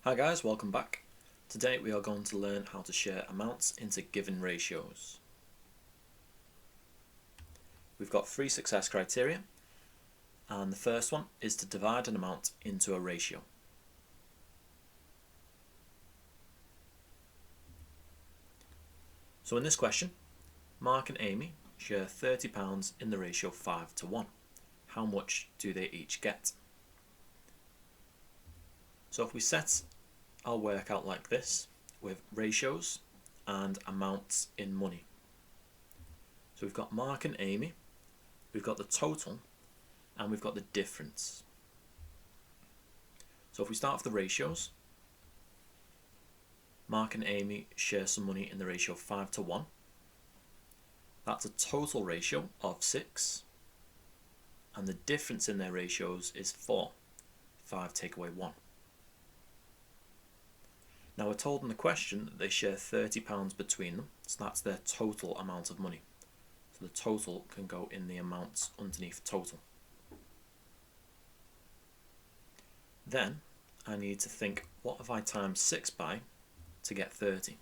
Hi guys, welcome back. Today we are going to learn how to share amounts into given ratios. We've got three success criteria, and the first one is to divide an amount into a ratio. So in this question, Mark and Amy share £30 in the ratio 5:1. How much do they each get? So if we set our work out like this, with ratios and amounts in money. So we've got Mark and Amy, we've got the total, and we've got the difference. So if we start with the ratios, Mark and Amy share some money in the ratio 5:1. That's a total ratio of 6, and the difference in their ratios is 4. 5 take away 1. Now we're told in the question that they share £30 between them, so that's their total amount of money. So the total can go in the amounts underneath total. Then I need to think, what have I times 6 by to get 30?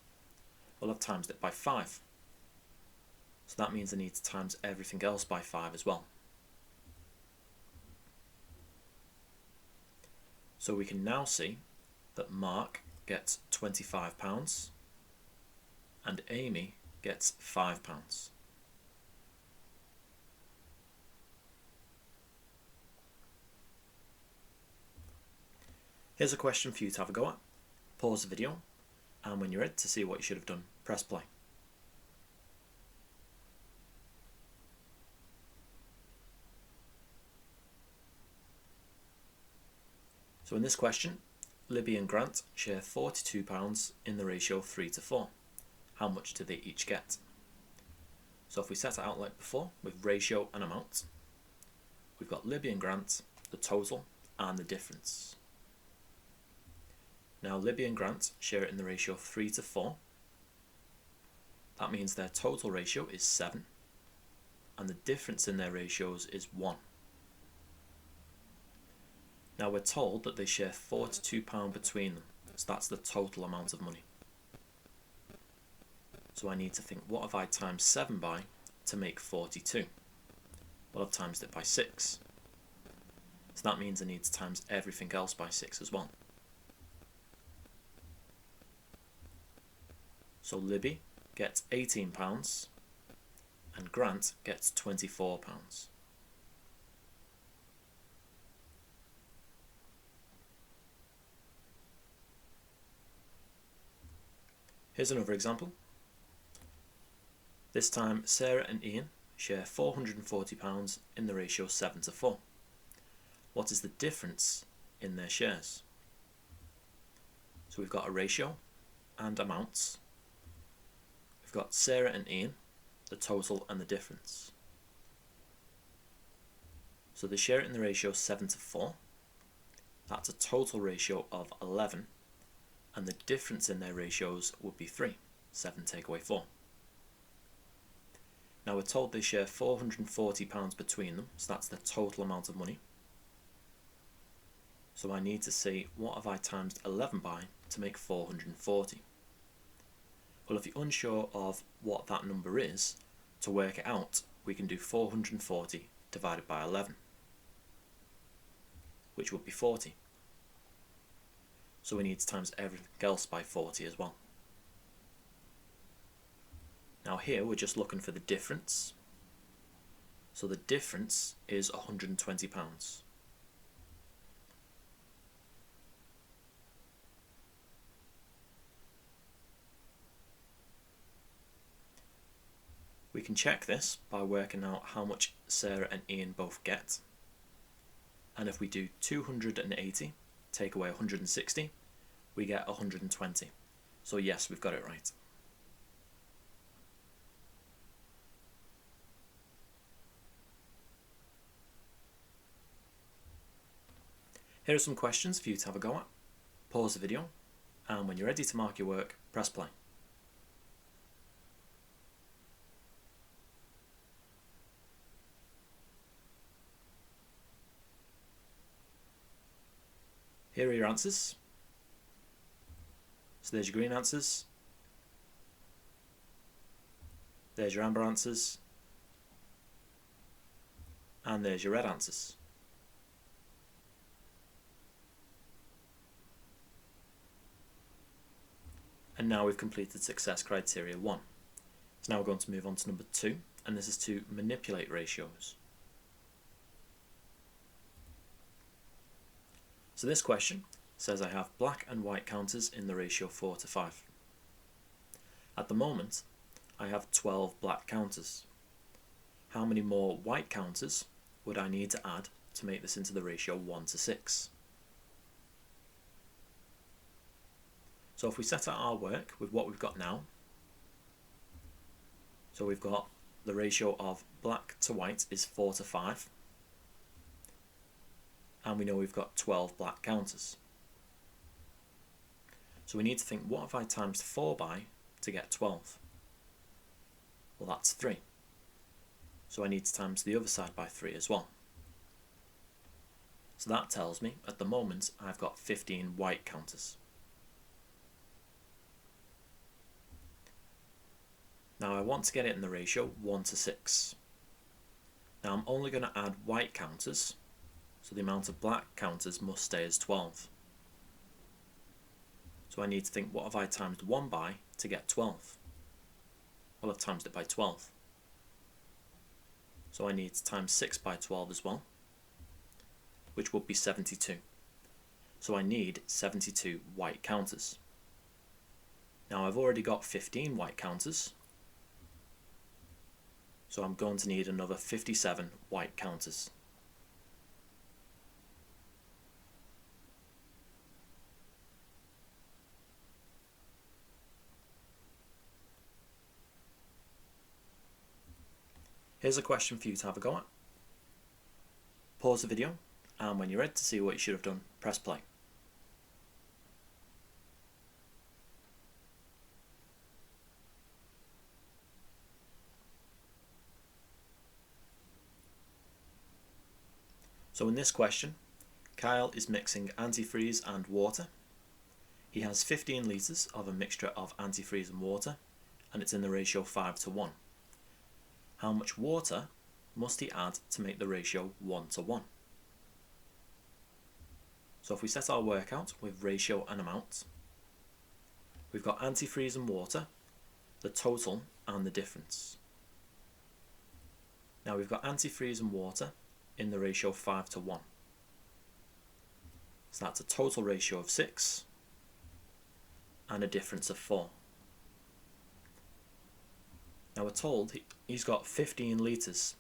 Well, I've times it by 5. So that means I need to times everything else by 5 as well. So we can now see that Mark gets £25 and Amy gets £5. Here's a question for you to have a go at. Pause the video, and when you're ready to see what you should have done, press play. So in this question, Libby and Grant share £42 in the ratio 3:4. How much do they each get? So if we set it out like before, with ratio and amount, we've got Libby and Grant, the total, and the difference. Now Libby and Grant share it in the ratio 3:4. That means their total ratio is 7, and the difference in their ratios is 1. Now we're told that they share £42 between them, so that's the total amount of money. So I need to think, what have I times 7 by to make 42? Well, I've times it by 6. So that means I need to times everything else by 6 as well. So Libby gets £18 and Grant gets £24. Here's another example. This time Sarah and Ian share £440 in the ratio 7:4. What is the difference in their shares? So we've got a ratio and amounts. We've got Sarah and Ian, the total and the difference. So they share it in the ratio 7:4. That's a total ratio of 11, and the difference in their ratios would be 3. 7 take away 4. Now we're told they share £440 between them, so that's the total amount of money. So I need to see, what have I times 11 by to make 440? Well, if you're unsure of what that number is, to work it out, we can do 440 divided by 11, which would be 40. So we need to times everything else by 40 as well. Now here we're just looking for the difference. So the difference is £120. We can check this by working out how much Sarah and Ian both get. And if we do 280, take away 160, we get 120. So yes, we've got it right. Here are some questions for you to have a go at. Pause the video, and when you're ready to mark your work, press play. Here are your answers. So there's your green answers, there's your amber answers, and there's your red answers. And now we've completed success criteria 1. So now we're going to move on to number 2, and this is to manipulate ratios. So this question says I have black and white counters in the ratio 4:5. At the moment, I have 12 black counters. How many more white counters would I need to add to make this into the ratio 1:6? So if we set out our work with what we've got now, so we've got the ratio of black to white is 4:5, and we know we've got 12 black counters. So we need to think, what have I times 4 by to get 12? Well, that's 3. So I need to times the other side by 3 as well. So that tells me, at the moment, I've got 15 white counters. Now I want to get it in the ratio 1:6. Now I'm only going to add white counters, so the amount of black counters must stay as 12. So I need to think, what have I times 1 by to get 12? Well, I've times it by 12. So I need to times 6 by 12 as well, which would be 72. So I need 72 white counters. Now I've already got 15 white counters, so I'm going to need another 57 white counters. Here's a question for you to have a go at. Pause the video, and when you're ready to see what you should have done, press play. So in this question, Kyle is mixing antifreeze and water. He has 15 litres of a mixture of antifreeze and water, and it's in the ratio 5:1. How much water must he add to make the ratio 1:1? So if we set our work out with ratio and amount, we've got antifreeze and water, the total and the difference. Now we've got antifreeze and water in the ratio 5:1. So that's a total ratio of 6 and a difference of 4. Now we're told he's got 15 litres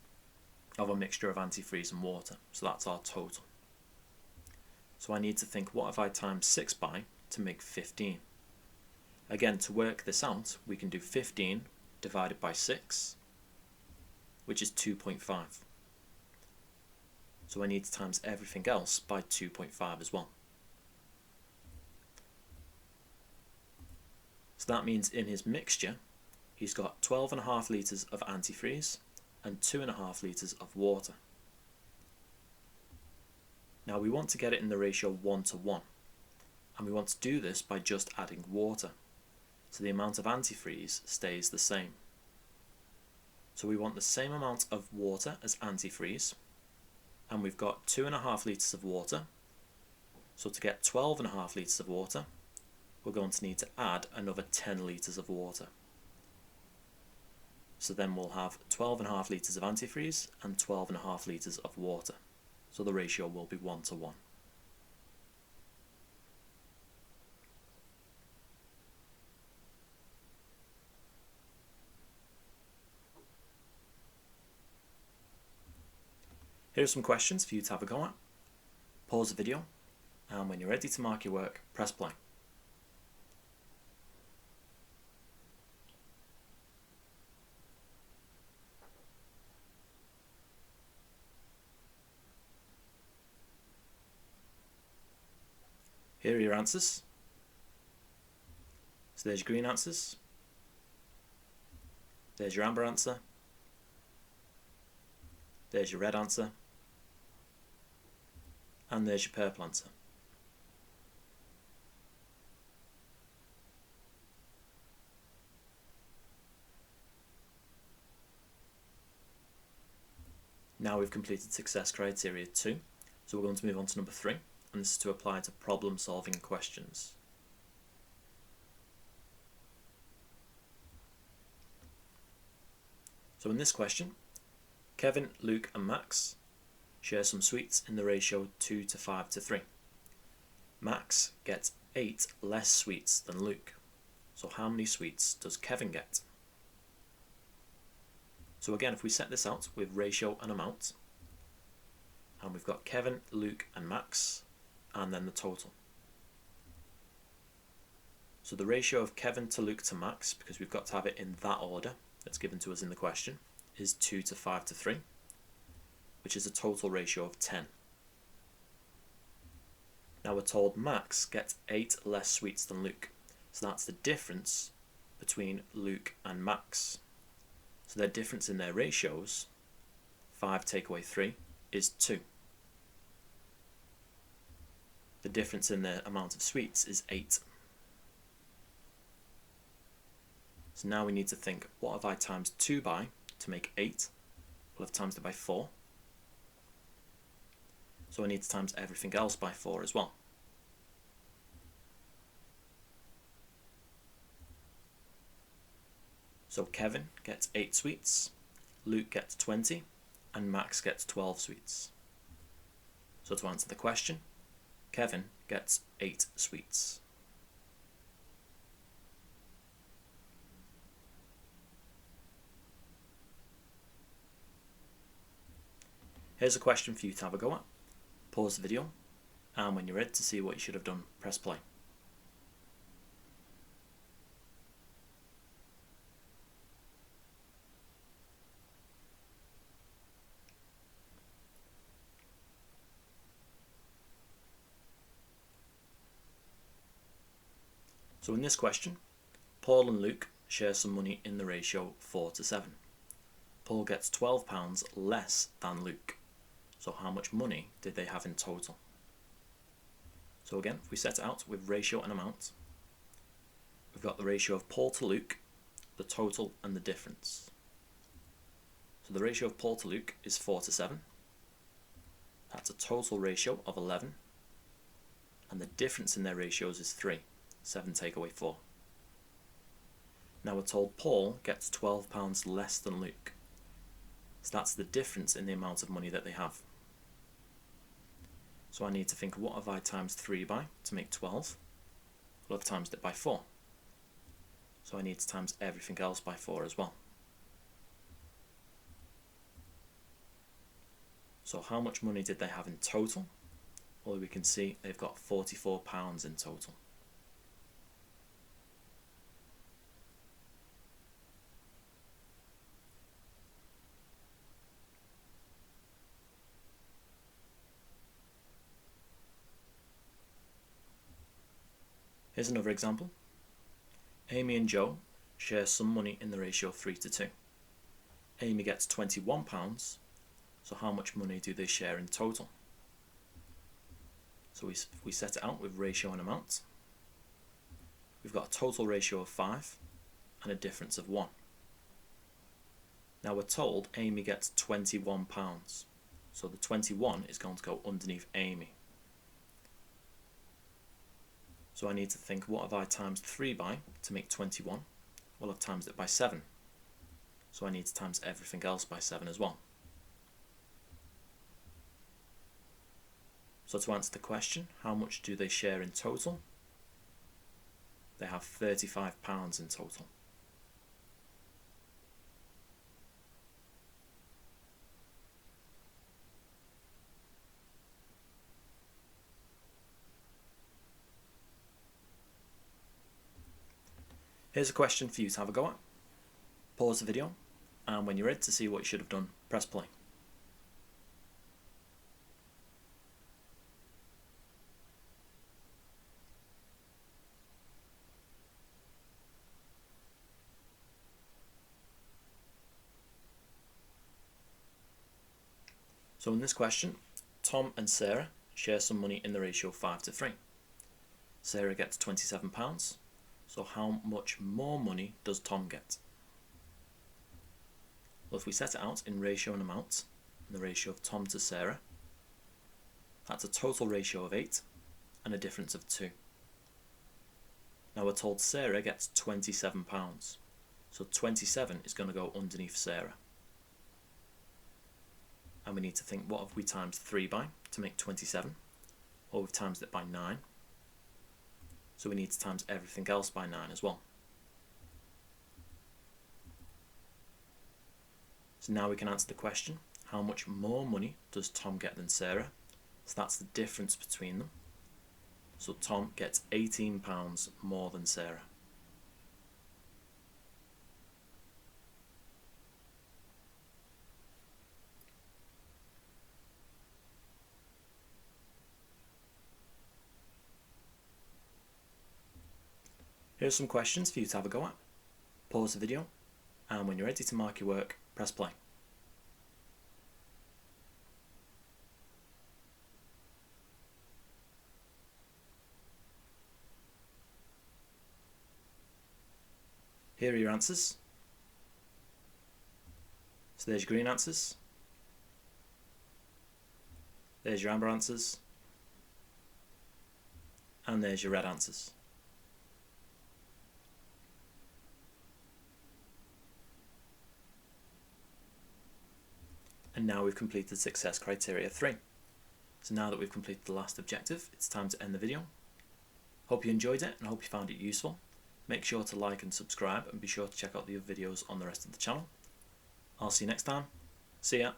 of a mixture of antifreeze and water, so that's our total. So I need to think, what have I times 6 by to make 15? Again, to work this out, we can do 15 divided by 6, which is 2.5. So I need to times everything else by 2.5 as well. So that means in his mixture, he's got 12.5 litres of antifreeze and 2.5 litres of water. Now we want to get it in the ratio 1:1, and we want to do this by just adding water, so the amount of antifreeze stays the same. So we want the same amount of water as antifreeze, and we've got 2.5 litres of water, so to get 12.5 litres of water, we're going to need to add another 10 litres of water. So then we'll have 12.5 litres of antifreeze and 12.5 litres of water. So the ratio will be 1:1. Here are some questions for you to have a go at. Pause the video, and when you're ready to mark your work, press play. Here are your answers. So there's your green answers, there's your amber answer, there's your red answer, and there's your purple answer. Now we've completed success criteria 2, so we're going to move on to number 3, and this is to apply to problem solving questions. So in this question, Kevin, Luke and Max share some sweets in the ratio 2 to 5 to 3. Max gets 8 less sweets than Luke. So how many sweets does Kevin get? So again, if we set this out with ratio and amount, and we've got Kevin, Luke and Max, and then the total. So the ratio of Kevin to Luke to Max, because we've got to have it in that order that's given to us in the question, is 2 to 5 to 3, which is a total ratio of 10. Now we're told Max gets 8 less sweets than Luke. So that's the difference between Luke and Max. So their difference in their ratios, 5 take away 3, is 2. The difference in their amount of sweets is 8. So now we need to think, what have I times 2 by to make 8? Well, I've times it by 4. So I need to times everything else by 4 as well. So Kevin gets 8 sweets, Luke gets 20, and Max gets 12 sweets. So to answer the question, Kevin gets 8 sweets. Here's a question for you to have a go at. Pause the video, and when you're ready to see what you should have done, press play. So in this question, Paul and Luke share some money in the ratio 4 to 7. Paul gets £12 less than Luke. So how much money did they have in total? So again, if we set it out with ratio and amount, we've got the ratio of Paul to Luke, the total and the difference. So the ratio of Paul to Luke is 4 to 7. That's a total ratio of 11. And the difference in their ratios is 3. 7 take away 4. Now we're told Paul gets £12 less than Luke. So that's the difference in the amount of money that they have. So I need to think, what have I times 3 by to make 12? Well, I've times it by 4. So I need to times everything else by 4 as well. So how much money did they have in total? Well, we can see they've got £44 in total. Here's another example. Amy and Joe share some money in the ratio 3 to 2. Amy gets £21, so how much money do they share in total? So we set it out with ratio and amount. We've got a total ratio of 5 and a difference of 1. Now we're told Amy gets £21, so the 21 is going to go underneath Amy. So I need to think, what have I times 3 by to make 21? Well, I've times it by 7. So I need to times everything else by 7 as well. So to answer the question, how much do they share in total? They have £35 in total. Here's a question for you to have a go at. Pause the video, and when you're ready to see what you should have done, press play. So in this question, Tom and Sarah share some money in the ratio 5 to 3. Sarah gets £27. So how much more money does Tom get? Well, if we set it out in ratio and amount, and the ratio of Tom to Sarah. That's a total ratio of 8 and a difference of 2. Now we're told Sarah gets £27, so 27 is going to go underneath Sarah. And we need to think, what have we times 3 by to make 27? Well, we've times it by 9. So we need to times everything else by 9 as well. So now we can answer the question, how much more money does Tom get than Sarah? So that's the difference between them. So Tom gets £18 more than Sarah. Here's some questions for you to have a go at. Pause the video, and when you're ready to mark your work, press play. Here are your answers. So there's your green answers. There's your amber answers. And there's your red answers. And now we've completed success criteria 3. So now that we've completed the last objective, it's time to end the video. Hope you enjoyed it and hope you found it useful. Make sure to like and subscribe and be sure to check out the other videos on the rest of the channel. I'll see you next time. See ya.